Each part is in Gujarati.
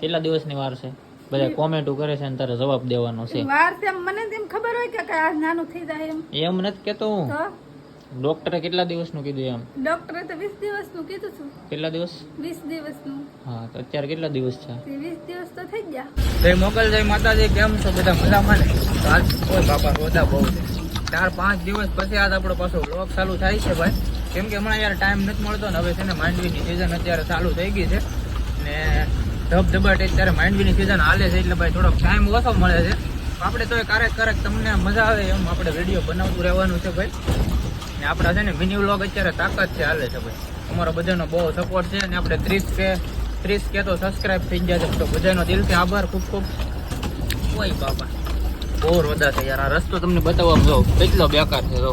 કેટલા દિવસની વાર છે? બધા કોમેન્ટો કરે છે અને તારે જવાબ દેવાનો છે. વાર તેમ મને તેમ ખબર હોય કે આ નાનું થઈ જાય એમ નથી કેતો હું. ડોક્ટરે કેટલા દિવસનું કીધું એમ? ડોક્ટરે તો 20 દિવસનું કીધું છું. કેટલા દિવસ? 20 દિવસનું. હા, તો અત્યારે કેટલા દિવસ છે? 20 દિવસ તો થઈ ગયા. જય મોગલ, જય માતાજી. કેમ છો બધા? મજામાં ને? આજ કોઈ બાપા રોદા બહુ છે. 4-5 દિવસ પછી આજ આપણો પાછો વ્લોગ ચાલુ થાય છે ભાઈ. કેમ કે હમણાં યાર ટાઈમ નથી મળતો ને હવે છે ને માંડવીની સિઝન અત્યારે ચાલુ થઈ ગઈ છે ને ધબધબાટ અત્યારે માંડવીની સિઝન હાલે છે એટલે ભાઈ થોડોક ટાઈમ ઓછો મળે છે. આપણે તો ક્યારેક તમને મજા આવે એમ આપણે વિડીયો બનાવતું રહેવાનું છે ભાઈ. ને આપણા છે ને મિની વ્લોગ અત્યારે તાકાત છે હાલે છે ભાઈ. અમારો બધાનો બહુ સપોર્ટ છે અને આપણે 30K તો સબસ્ક્રાઈબ થઈ ગયા છે. તો બધાનો દિલથી આભાર ખૂબ ખૂબ. કોઈ બાપા બહુ રોદા છે યાર. આ રસ્તો તમને બતાવવામાં જાઉં કેટલો બેકાર છે. જો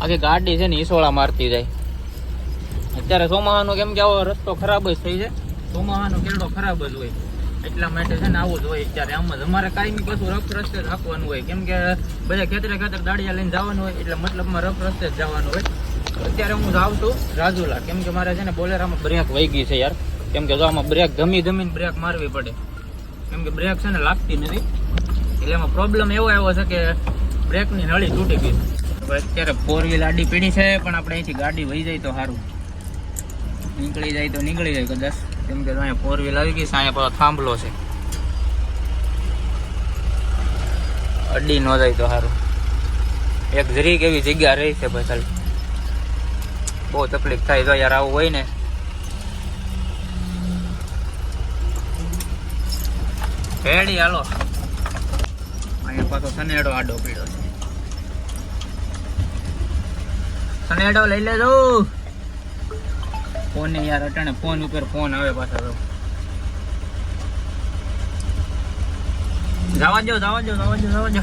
આખી ગાડી છે ને ઈસોળા મારતી જાય. અત્યારે ચોમાહાનો કેમ કે આવો રસ્તો ખરાબ જ થઈ છે. ચોમાહાનો કેરડો ખરાબ જ હોય એટલા માટે છે ને આવું જ હોય. અત્યારે આમ જ અમારે કાંઈ પાછું રફ રસ્તે જ હાંકવાનું હોય કેમ કે બધા ખેતરે દાડિયા લઈને જવાનું હોય એટલે મતલબમાં રફ રસ્તે જ જવાનું હોય. અત્યારે હું જાઉં છું રાજુલા કેમ કે મારે છે ને બોલેરામાં બ્રેક વહી ગઈ છે યાર. કેમ કે જો આમાં બ્રેક ધમીને બ્રેક મારવી પડે કેમ કે બ્રેક છે ને લાગતી નથી એટલે એમાં પ્રોબ્લેમ એવો આવ્યો છે કે બ્રેકની નળી તૂટી ગઈ. અત્યારે 4 વ્હીલ આડી પીડી છે પણ આપણે અહીંથી ગાડી વહી જાય તો સારું. નીકળી જાય તો નીકળી જાય કદાચ કેમ કે અહીંયા 4 વ્હીલ આવી ગઈ છે. અહીંયા પાછો થાંભલો છે. અડી ન જાય તો સારું. એક જરીક એવી જગ્યા રહી છે ભાઈ. ચાલ બહુ તકલીફ થાય તો યાર આવું હોય ને. રેડી હાલો. અહીંયા પાછો સનેડો આડો પીડ્યો છે. સનેડો લઈ લેજો. ફોન ને યાર અટાણે ફોન ઉપર ફોન આવે પાછા. તો જવા દો.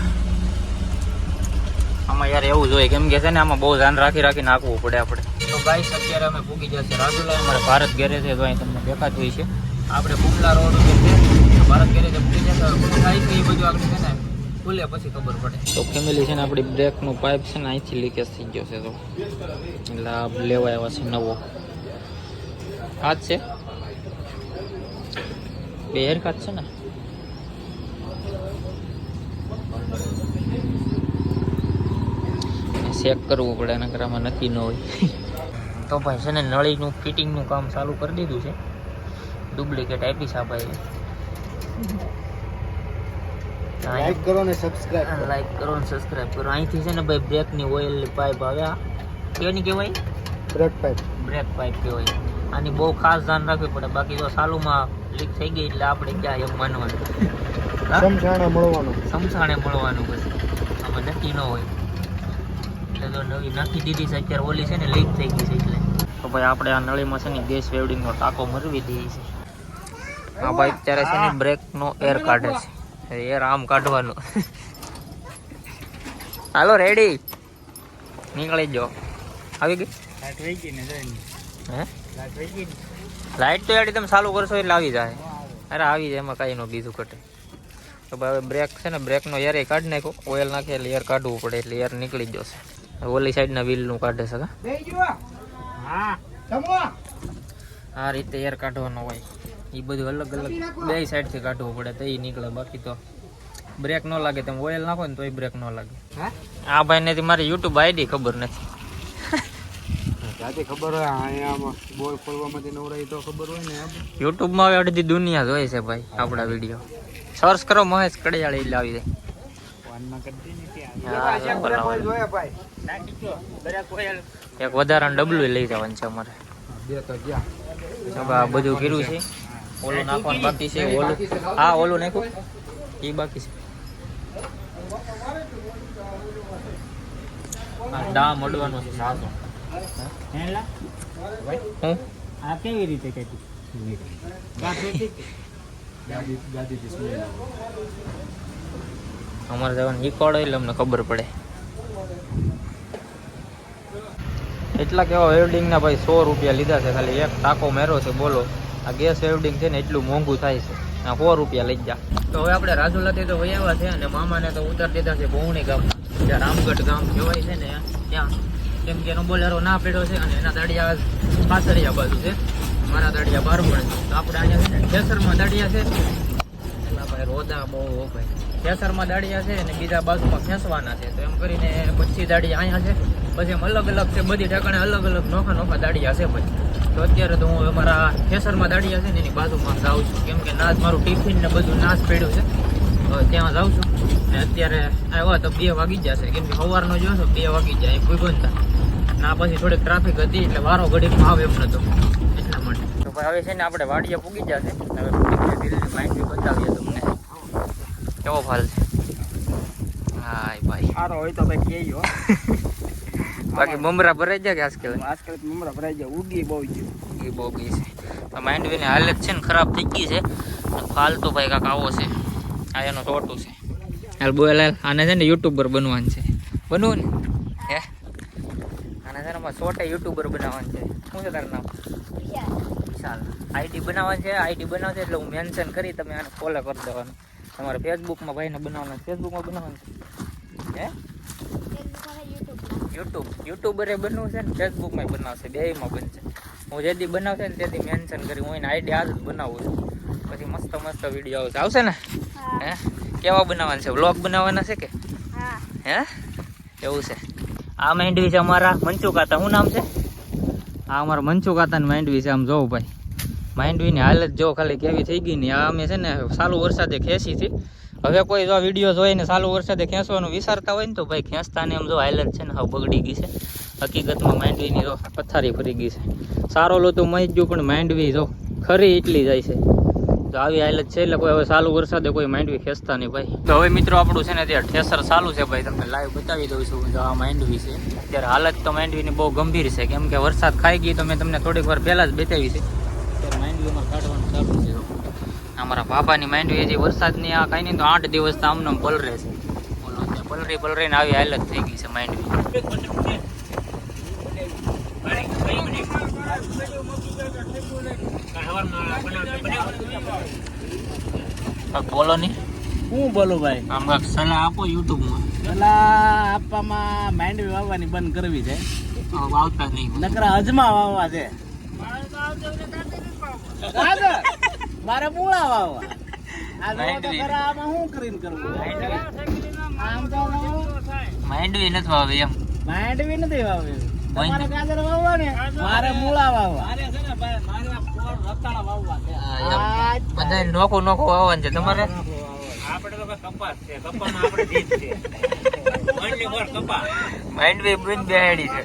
આમાં યાર એવું જોઈએ કેમ કે છે ને આમાં બહુ ધ્યાન રાખી નાખવું પડે આપણે. તો ગાઈસ અત્યારે અમે પૂગી જશે રાજુલા. અમારે ભારત ગેરેજ છે તો અહીં તમને દેખાતું હોય છે. આપણે કુંબલા રોડ ઉપર છે ભારત ગેરેજ પૂગી જશે. થાય છે એ બધું આપણે છે ને ખુલે પછી ખબર પડે. તો ફેમિલી છે ને આપણી બ્રેકનું પાઇપ છે ને અહીંથી લીકેજ થઈ ગયો છે. તો એટલે આ લેવા આવ્યા છે નવો. હાથ છે બે હેરખાત છે ને. ચેક કરવું પડે એના કરામાં નક્કી ન હોય. તો ભાઈ છે ને નળીનું ફિટિંગનું કામ ચાલુ કરી દીધું છે. ડુપ્લિકેટ આપી છે ભાઈ. લાઈક કરો ને સબસ્ક્રાઇબ કરો. અહીંથી છે ને ભાઈ બ્રેકની ઓઇલની પાઇપ આવ્યા. કેની કહેવાય? બ્રેક પાઇપ કહેવાય. આની બહુ ખાસ ધ્યાન રાખવું પડે બાકી જો સાલુમાં લીક થઈ ગઈ એટલે આપણે ક્યાં એમ માનવાનું. સમસાણે મળવાનું પછી આમાં નક્કી ન હોય. એટલે તો નવી નાખી દીધી છે અત્યારે. ઓલી છે ને લીક થઈ ગઈ છે એટલે. તો ભાઈ આપણે આ નળીમાં છે ને ગેસ વેલ્ડિંગનો ટાંકો મરવી દઈએ છે. આ ભાઈ અત્યારે છે ને બ્રેકનો એર કાઢે છે. એર આમ કાઢવાનું. હાલો રેડી નીકળી જાઓ. આવી ગઈ હે? લાઈટ તો યાર તમે ચાલુ કરશો એટલે આવી જાય. અરે આવી જાય એમાં કાંઈ નો બીજું ઘટે. તો ભાઈ બ્રેક છે ને બ્રેકનો એર કાઢી નાખ્યો. ઓઇલ નાખે એટલે એર કાઢવું પડે એટલે એર નીકળી જશે. ઓલી સાઈડના વ્હીલનું કાઢે છે. આ રીતે એર કાઢવાનો હોય. એ બધું અલગ બે સાઈડથી કાઢવું પડે તો એ નીકળે. બાકી તો બ્રેક ન લાગે. તમે ઓઇલ નાખો ને તો એ બ્રેક ન લાગે. આ ભાઈને મારી યુટ્યુબ આઈડી ખબર નથી. ખબર હોય અહીંયા બોલ ખોલવામાંથી નવરાઈ તો ખબર હોય ને. યુટ્યુબમાં હવે અડધી દુનિયા જોઈ છે ભાઈ આપણા વિડીયો. સર્ચ કરો મહેશ કડિયાળી એટલે આવી જાય. એક વધારાનું ડબલું લઈ જવાનું છે અમારે. આ બધું કર્યું છે. ઓલું નાખવાનું બાકી છે. ઓલું નાખ્યું એ બાકી છે. ડામ અડવાનું છે સાસો. આ કેવી રીતે અમારે જવાનું ઈકોડો એટલે અમને ખબર પડે. એટલા કેવા વેલ્ડિંગ ના ભાઈ 100 રૂપિયા લીધા છે. ખાલી એક ટાંકો મેરો છે. બોલો આ ગેસ વેલ્ડિંગ છે ને એટલું મોંઘું થાય છે. 100 રૂપિયા લઈ જા. તો હવે આપણે રાજુલાથી તો વૈયાવા છે અને મામાને તો ઉતાર દીધા છે બહુણી ગામ. જ્યાં રામગઢ ગામ કહેવાય છે ને ત્યાં કેમ કે એનો બોલેરો ના પડ્યો છે અને એના દાડિયા પાછળિયા બાજુ છે. મારા દાડિયા 12 મળે તો આપણે અહીંયા છે ને ઠેસરમાં દાડિયા છે એટલા ભાઈ રોદા બહુ હો ભાઈ ઠેસરમાં દાડિયા છે અને બીજા બાજુમાં ખેંચવાના છે તો એમ કરીને 25 દાડિયા અહીંયા છે પછી એમ અલગ અલગ છે બધી ઠેકાણે અલગ અલગ નોખા નોખા દાડિયા છે ભાઈ તો અત્યારે તો હું અમારા ઠેસરમાં દાડિયા છે ને એની બાજુમાં જાઉં છું કેમ કે નાજ મારું ટિફિન ને બધું નાશ પડ્યું છે તો ત્યાં જાઉં છું ને અત્યારે આવ્યા તો 2 વાગી જશે કેમ કે સવારનો જો છો 2 વાગી જાય ભૂગનતા ના પછી થોડીક ટ્રાફિક હતી એટલે વારો ઘડીમાં આવે એમ નતો એટલા માટે તો ભાઈ હવે છે ને આપણે વાડિયા પૂગી જશે હવે દિલ્હી માહિતી બતાવીએ તમને કેવો ફાલ છે હા ભાઈ સારો હોય તો ભાઈ કહેજો બાકી મમરા ભરાઈ જાય કે આજકાલ મમરા ભરાઈ જાય ઉગી બહુ ગયું એ બહુ ગઈ છે તો માંડવીની હાલત છે ને ખરાબ થઈ ગઈ છે ફાલ તો ભાઈ કાંક આવો છે આ એનો ટોટું છે હાલ બોલ આને છે ને યુટ્યુબર બનવાનું છે બનવું ને હે આને છે ને અમારે શોર્ટે યુટ્યુબર બનાવવાનું છે શું છે તારું નામ વિશાલ આઈડી બનાવવાની છે આઈડી બનાવશે એટલે હું મેન્શન કરી તમે આને ફોલો કરી દેવાનું તમારે ફેસબુકમાં ભાઈને બનાવવાનું ફેસબુકમાં બનાવવાનું છે હે યુટ્યુબરે બનવું છે ને ફેસબુકમાં બનાવશે બેયમાં બનશે હું જેથી બનાવશે ને તેથી મેન્શન કરી હું એને આઈડી આજ જ બનાવું છું પછી મસ્ત મસ્ત વિડીયો આવશે ને હે કેવા બનાવવાના છે વ્લોગ બનાવવાના છે કે હે એવું છે આ માંડવી છે અમારા મંચુ કાતા શું નામ છે આ અમારા મંચુ કાતાની માંડવી છે આમ જોવું ભાઈ માંડવીની હાલત જો ખાલી કેવી થઈ ગઈ ને આ અમે છે ને ચાલુ વરસાદે ખેંચી હતી હવે કોઈ જો વિડીયો જોઈને ચાલુ વરસાદે ખેંચવાનું વિચારતા હોય ને તો ભાઈ ખેંચતા ને એમ જો હાલત છે ને હવે બગડી ગઈ છે હકીકતમાં માંડવીની જો પથારી ફરી ગઈ છે સારો લો તો મહી ગયું પણ માંડવી જો ખરી એટલી જાય છે તો આવી હાલત છે એટલે કોઈ હવે ચાલુ વરસાદે કોઈ માંડવી ખેંચતા નહીં ભાઈ તો હવે મિત્રો આપણું છે ને ત્યાં ઠેસર ચાલુ છે ભાઈ તમને લાઈવ બતાવી દઉં છું જો આ માંડવી છે અત્યારે હાલત તો માંડવીની બહુ ગંભીર છે કેમ કે વરસાદ ખાઈ ગઈ તો મેં તમને થોડીક વાર પહેલાં જ બતાવી છે અત્યારે માંડવી અમારે કાઢવાનું ચાલુ છે અમારા બાપાની માંડવી હજી વરસાદની આ કાંઈ નહીં તો 8 દિવસ તો આમને પલરે છે બોલો ત્યાં પલરીને આવી હાલત થઈ ગઈ છે માંડવી બોલો નહીં હું બોલું ભાઈ આમ કાંઈક સલાહ આપો યુટ્યુબમાં પેલા આપવામાં માંડવી વાવવાની બંધ કરવી છે વાવતા નહીં નકરા હજમા વાવવા છે મારે મૂળા વાવવા આ જો તો ખરા આમાં શું કરીને કરવું આમ તો માંડવી નથી વાવી એમ માંડવી નથી વાવવી તમારે ગાજર વાવવા ને મારે મૂળા વાવવા બધા નોખું નોખું વાવવાનું છે તમારે આપણે તો કપાસ છે કપામાં આપણે જીત છે ઓનલી ફોર કપાસ માંડવી બિન બેહાડી છે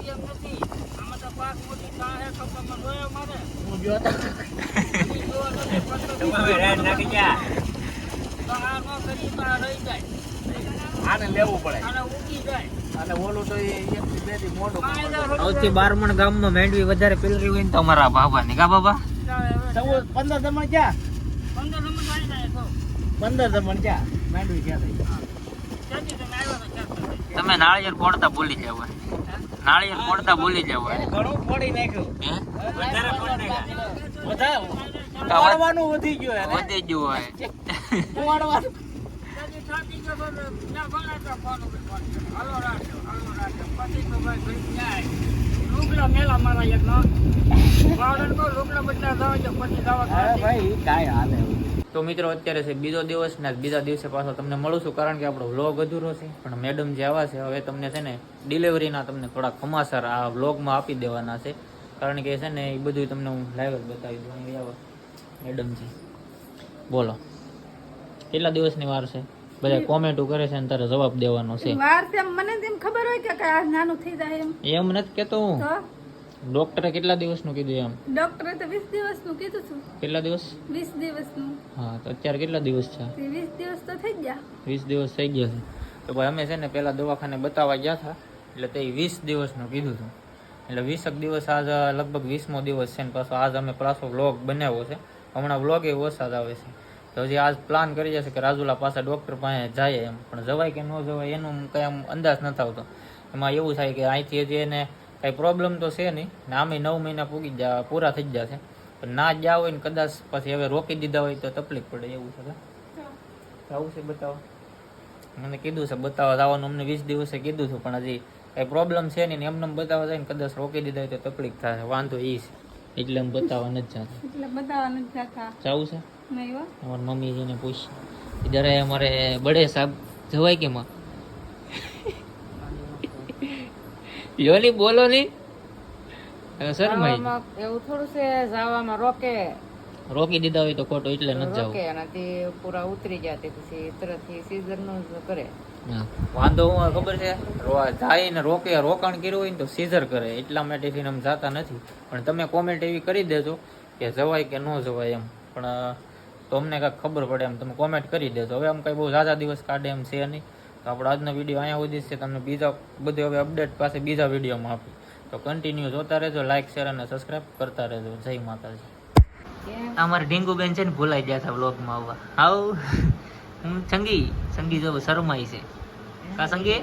આને લેવું પડે અને ઓલું તો સૌથી 12 ગામમાં માંડવી વધારે પેલરી હોય ને તો અમારા બાબા ને કા બાબા 15 દમણ ક્યાં 15 દમણ ક્યાં માંડવી ક્યાં થઈ તમે નાળિયેર ફોડતા ભૂલી જાવ નાળિયેર ફોડતા ભૂલી જાવ ઘણું ફોડી નાખ્યું હે વધારે ફોડી નાખ્યું વાળવાનું વધી ગયું એને વધી ગયું હોય વાળવાનું તો મિત્રો અત્યારે છે બીજો દિવસ ને બીજા દિવસે પાછો તમને મળું છું કારણ કે આપણો વ્લોગ અધૂરો છે પણ મેડમ જે આવા છે હવે તમને છે ને ડિલિવરીના તમને થોડા ખમાસર આ વ્લોગમાં આપી દેવાના છે કારણ કે છે ને એ બધું તમને હું લાઈવ જ બતાવી દઉં અહીં આવો મેડમજી બોલો કેટલા દિવસની વાર છે બધા કોમેન્ટો કરે છે અને તારે જવાબ દેવાનો છે વાર તેમ મને તેમ ખબર હોય કે આ નાનું થઈ જાય એમ નથી કેતો હું તો ડોક્ટરે કેટલા દિવસનું કીધું એમ ડોક્ટરે તો 20 દિવસનું કીધું છું કેટલા દિવસ 20 દિવસનું હા તો અત્યારે કેટલા દિવસ છે 20 દિવસ તો થઈ ગયા 20 દિવસ થઈ ગયા છે તો ભાઈ અમે છે ને પહેલા દવાખાને બતાવવા ગયા હતા એટલે તે 20 દિવસનું કીધું હતું એટલે 20 દિવસ આજ લગભગ 20મો દિવસ છે ને પાછો આજ અમે પાછો વ્લોગ બનાવ્યો છે હમણાં વ્લોગ એ ઓછા જ આવે છે તો હજી આજ પ્લાન કરી જશે કે રાજુલા પાસે ડૉક્ટર પાસે જાય એમ પણ જવાય કે ન જવાય એનું કંઈ આમ અંદાજ નથી આવતો એમાં એવું થાય કે અહીંથી હજી એને કાંઈ પ્રોબ્લેમ તો છે નહીં ને આમે 9 મહિના પૂરા થઈ જશે પણ ના જ હોય ને કદાચ પછી હવે રોકી દીધા હોય તો તકલીફ પડે એવું છે આવું છે બતાવવા મને કીધું છે બતાવવા જવાનું અમને 20 દિવસે કીધું હતું પણ હજી કાંઈ પ્રોબ્લેમ છે નહીં એમને બતાવવા જાય ને કદાચ રોકી દીધા હોય તો તકલીફ થાય વાંધો એ છે એટલે હું બતાવવા નથી જતો. એટલે બતાવવા નથી જતા. જાવું છે નહીં હો. અમારી મમ્મીજીને પૂછ જરા અમારે બડે સાહેબ જવાય કે માં યોની બોલો ની શરમાઈ એવું થોડું છે જવામાં રોકે રોકી દીધા હોય તો ખોટો એટલે નથી જવું. રોકે અને તે પૂરા ઉતરી જાય તે પછી તરતથી સીઝન નું જ કરે. હા. વાંધો હું ખબર છે જાય ને રોકે રોકાણ કર્યું હોય ને તો સીઝર કરે એટલા માટે થઈને અમે જાતા નથી. પણ તમે કોમેન્ટ એવી કરી દેજો કે જવાય કે ન જવાય એમ. પણ તો અમને કાંઈક ખબર પડે એમ તમે કોમેન્ટ કરી દેજો. હવે આમ કંઈ બહુ ઝાઝા દિવસ કાઢે એમ છે નહીં. તો આપણો આજનો વિડીયો અહીંયા સુધી છે. તમને બીજા બધું હવે અપડેટ પાસે બીજા વિડીયોમાં આપી તો કન્ટિન્યુ જોતા રહેજો. લાઇક શેર અને સબસ્ક્રાઈબ કરતા રહેજો. જય માતાજી. અમારે ઢીંગુબેન છે ને ભૂલાઈ ગયા હતા વ્લોગમાં આવવા. આવ હું સંગી જો શરમાઈ છે કા સંગી